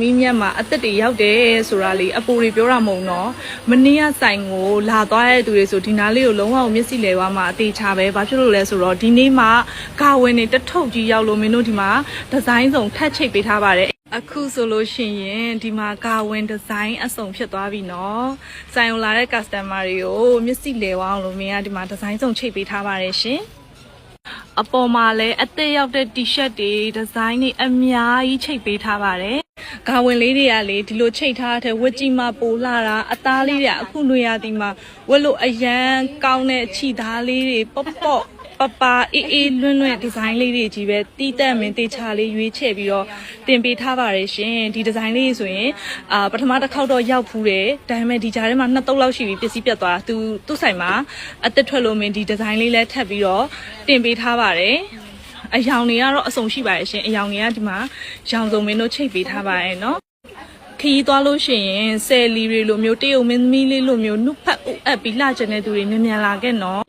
မီးမြတ်မှာအသက်တွေရောက်တယ်ဆိုတာလေအပူတွေပြောတာမဟုတ်နော်မနေ့ကဆိုင်ကိုလာသွားတဲ့သူတွေဆိုဒီနားလေးကိုလုံးဝမျက်စိလဲသွားမှာအသေးချပဲဘာဖြစ်လို့လဲဆိုတော့ဒီနေ့မှကာဝင်နေတထုပ်ကြီးရောက်လို့မင်းတို့ဒီမှာဒီဇိုင်းစုံထပ်ချိတ်ပေးထားပါတယ်အခုဆိုလို့ရှိရင်ဒီမှာကာဝင်ဒီဇိုင်းအစုံဖြစ်သွားပြီနော်ဆိုင်ကိုလာတဲ့ customer တွေကိုမျက်စိလဲသွားအောင်လို့မင်းကဒီမှာဒီဇိုင်းစုံချိတ်ပေးထားပါတယ်ရှင်အပေါ်မှာလည်းအသက်ရောက်တဲ့ T-shirt တွေဒီဇိုင်းတွေအများကြီးချိတ်ပေးထားပါတယ်။ကာဝင်လေးတွေကလေဒီလိုချိတ်ထားတဲ့ဝက်ကြီးမှပိုလာတာအသားလေးတွေအခုလွေရသည်မှာဝက်လို့အရန်ကောင်းတဲ့ခြိသားလေးတွေပေါ့ပေါ့ပပအေးလွန်းလွန်းဒီဇိုင်းလေးတွေကြီးပဲတီးတက်မင်းတေချာလေးရွေးချယ်ပြီးတော့တင်ပေးထားပါတယ်ရှင်ဒီဒီဇိုင်းလေးဆိုရင်ပထမတစ်ခေါက်တော့ရောက်ဖူးတယ်ဒါပေမဲ့ဒီကြားထဲမှာ2သုတ်လောက်ရှိပြီပစ္စည်းပြတ်သွားသူ့ဆိုင်မှာအသက်ထွက်လို့မင်းဒီဒီဇိုင်းလေးလည်းထပ်ပြီးတော့တင်ပေးထားပါတယ်အယောင်တွေကတော့အစုံရှိပါတယ်ရှင်အယောင်တွေကဒီမှာရောင်စုံမင်းတို့ချိတ်ပေးထားပါတယ်နော်ခီးသွားလို့ရှိရင်ဆယ်လီတွေလိုမျိုးတရုတ်မင်းသမီးလေးလိုမျိုးနှုတ်ဖက်ဥအပ်ပြီးလှကျင်တဲ့သူတွေမြန်မြန်လာခဲ့နော်